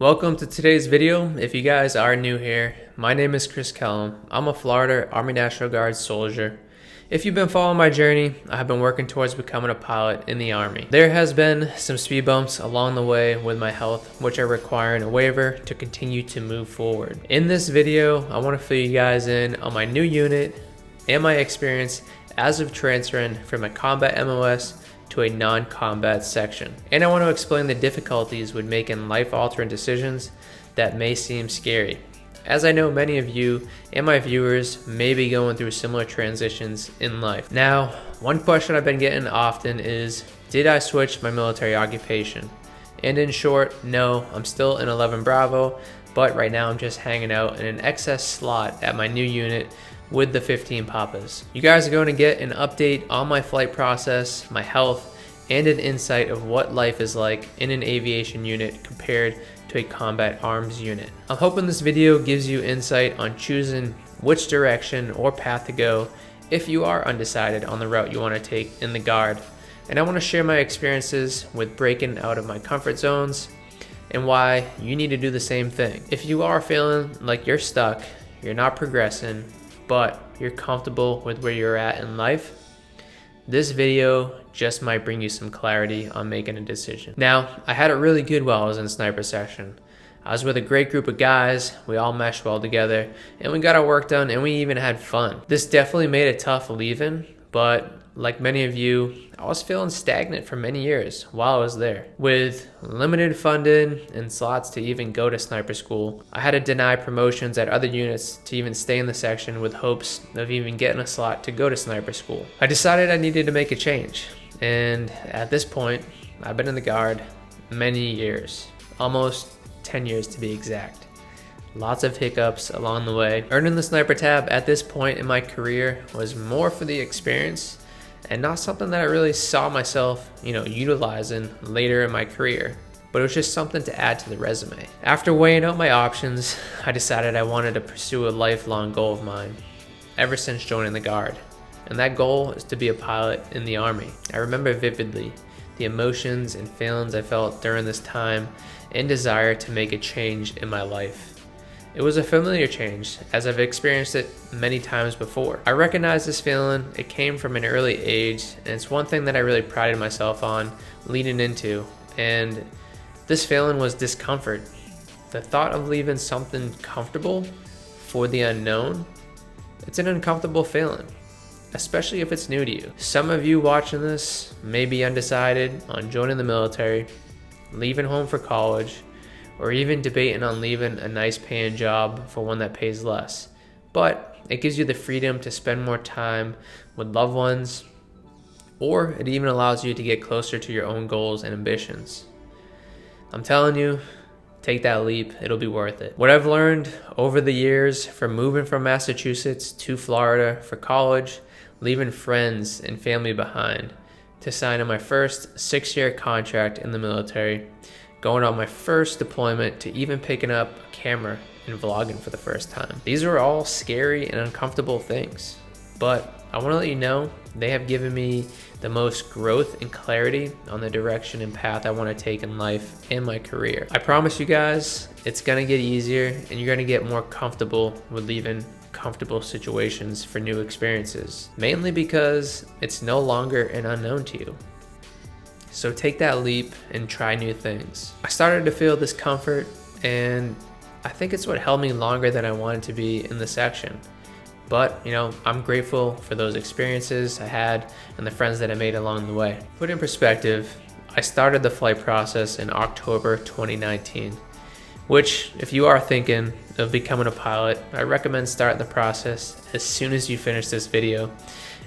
Welcome to today's video. If you guys are new here, my name is Kellum. I'm a Florida Army National Guard soldier. If you've been following my journey, I have been working towards becoming a pilot in the Army. There has been some speed bumps along the way with my health, which are requiring a waiver to continue to move forward. In this video, I want to fill you guys in on my new unit and my experience as of transferring from a combat MOS to a non-combat section. And I want to explain the difficulties with making life-altering decisions that may seem scary, as I know many of you and my viewers may be going through similar transitions in life. Now, one question I've been getting often is, did I switch my military occupation? And in short, no, I'm still in 11 Bravo, but right now I'm just hanging out in an excess slot at my new unit with the 15 Papas. You guys are going to get an update on my flight process, my health, and an insight of what life is like in an aviation unit compared to a combat arms unit. I'm hoping this video gives you insight on choosing which direction or path to go if you are undecided on the route you want to take in the Guard. And I want to share my experiences with breaking out of my comfort zones and why you need to do the same thing. If you are feeling like you're stuck, you're not progressing, but you're comfortable with where you're at in life, this video just might bring you some clarity on making a decision. Now, I had it really good while I was in sniper section. I was with a great group of guys, we all meshed well together, and we got our work done, and we even had fun. This definitely made it tough leaving, but like many of you, I was feeling stagnant for many years while I was there. With limited funding and slots to even go to sniper school, I had to deny promotions at other units to even stay in the section with hopes of even getting a slot to go to sniper school. I decided I needed to make a change, and at this point, I've been in the Guard many years, almost 10 years to be exact. Lots of hiccups along the way. Earning the sniper tab at this point in my career was more for the experience and not something that I really saw myself, utilizing later in my career, but it was just something to add to the resume. After weighing out my options, I decided I wanted to pursue a lifelong goal of mine ever since joining the Guard, and that goal is to be a pilot in the Army. I remember vividly the emotions and feelings I felt during this time and desire to make a change in my life. It was a familiar change, as I've experienced it many times before. I recognize this feeling. It came from an early age, and it's one thing that I really prided myself on leading into, and this feeling was discomfort. The thought of leaving something comfortable for the unknown, it's an uncomfortable feeling, especially if it's new to you. Some of you watching this may be undecided on joining the military, leaving home for college, or even debating on leaving a nice paying job for one that pays less. But it gives you the freedom to spend more time with loved ones, or it even allows you to get closer to your own goals and ambitions. I'm telling you, take that leap, it'll be worth it. What I've learned over the years from moving from Massachusetts to Florida for college, leaving friends and family behind, to signing my first 6-year contract in the military, going on my first deployment, to even picking up a camera and vlogging for the first time. These are all scary and uncomfortable things, but I want to let you know they have given me the most growth and clarity on the direction and path I want to take in life and my career. I promise you guys, it's going to get easier and you're going to get more comfortable with leaving comfortable situations for new experiences, mainly because it's no longer an unknown to you. So take that leap and try new things. I started to feel discomfort, and I think it's what held me longer than I wanted to be in the section. But, I'm grateful for those experiences I had and the friends that I made along the way. Put in perspective, I started the flight process in October 2019, which, if you are thinking of becoming a pilot, I recommend starting the process as soon as you finish this video.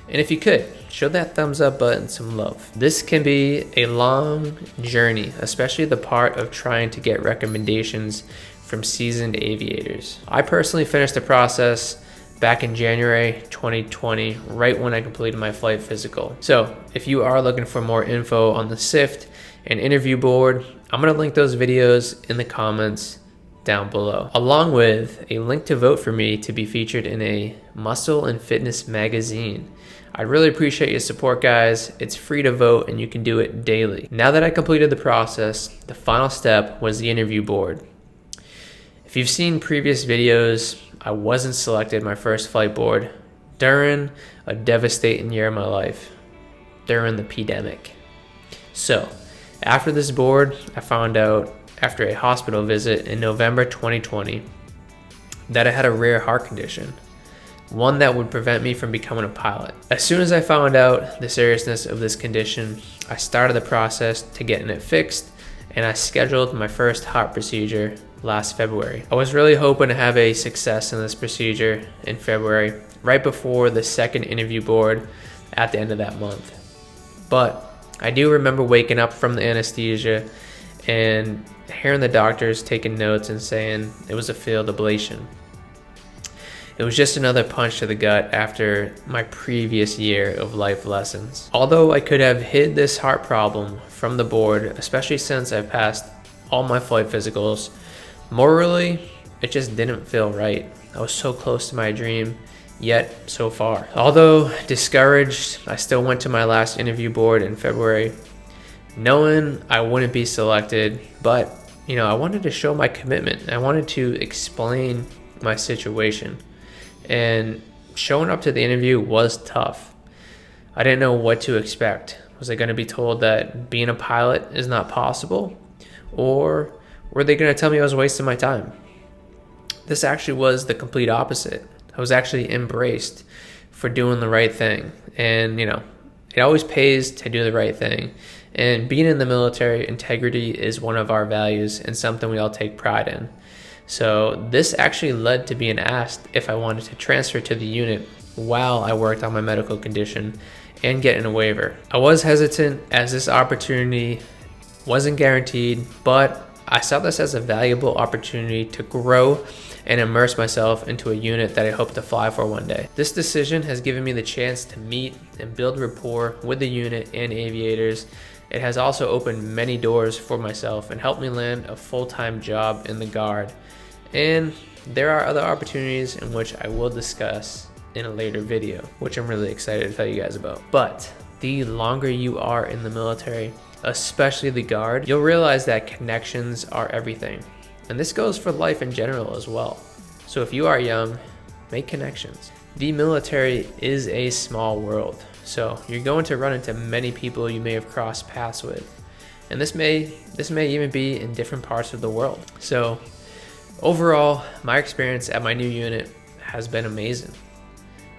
And if you could, show that thumbs up button some love. This can be a long journey, especially the part of trying to get recommendations from seasoned aviators. I personally finished the process back in January 2020, right when I completed my flight physical. So if you are looking for more info on the SIFT and interview board, I'm gonna link those videos in the comments down below, along with a link to vote for me to be featured in a muscle and fitness magazine. I'd really appreciate your support, guys. It's free to vote and you can do it daily. Now that I completed the process, the final step was the interview board. If you've seen previous videos, I wasn't selected my first flight board during a devastating year of my life, during the pandemic. So after this board, I found out after a hospital visit in November 2020 that I had a rare heart condition, one that would prevent me from becoming a pilot. As soon as I found out the seriousness of this condition, I started the process to getting it fixed, and I scheduled my first heart procedure last February. I was really hoping to have a success in this procedure in February, right before the second interview board at the end of that month. But I do remember waking up from the anesthesia and hearing the doctors taking notes and saying it was a failed ablation. It was just another punch to the gut after my previous year of life lessons. Although I could have hid this heart problem from the board, especially since I passed all my flight physicals, morally, it just didn't feel right. I was so close to my dream, yet so far. Although discouraged, I still went to my last interview board in February, knowing I wouldn't be selected, but I wanted to show my commitment. I wanted to explain my situation. And showing up to the interview was tough. I didn't know what to expect. Was I going to be told that being a pilot is not possible? Or were they going to tell me I was wasting my time? This actually was the complete opposite. I was actually embraced for doing the right thing. And, it always pays to do the right thing. And being in the military, integrity is one of our values and something we all take pride in. So this actually led to being asked if I wanted to transfer to the unit while I worked on my medical condition and getting a waiver. I was hesitant as this opportunity wasn't guaranteed, but I saw this as a valuable opportunity to grow and immerse myself into a unit that I hope to fly for one day. This decision has given me the chance to meet and build rapport with the unit and aviators. It has also opened many doors for myself and helped me land a full-time job in the Guard. And there are other opportunities in which I will discuss in a later video, which I'm really excited to tell you guys about. But the longer you are in the military, especially the Guard, you'll realize that connections are everything. And this goes for life in general as well. So if you are young, make connections. The military is a small world. So you're going to run into many people you may have crossed paths with. And this may even be in different parts of the world. So overall, my experience at my new unit has been amazing.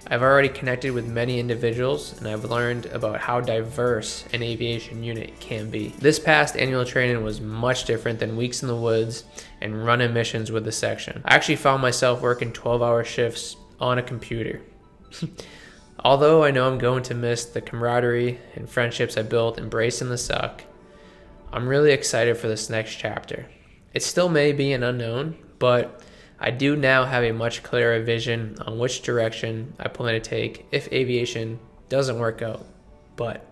I've already connected with many individuals and I've learned about how diverse an aviation unit can be. This past annual training was much different than weeks in the woods and running missions with the section. I actually found myself working 12-hour shifts on a computer. Although I know I'm going to miss the camaraderie and friendships I built embracing the suck, I'm really excited for this next chapter. It still may be an unknown, but I do now have a much clearer vision on which direction I plan to take if aviation doesn't work out, but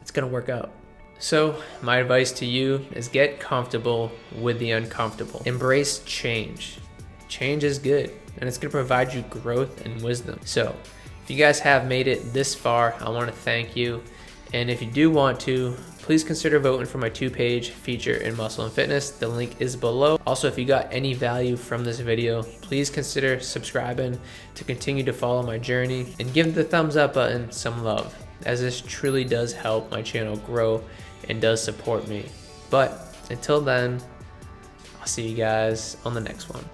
it's gonna work out. So my advice to you is get comfortable with the uncomfortable. Embrace change. Change is good and it's gonna provide you growth and wisdom. So if you guys have made it this far, I wanna thank you. And if you do want to, please consider voting for my 2-page feature in Muscle and Fitness. The link is below. Also, if you got any value from this video, please consider subscribing to continue to follow my journey and give the thumbs up button some love, as this truly does help my channel grow and does support me. But until then, I'll see you guys on the next one.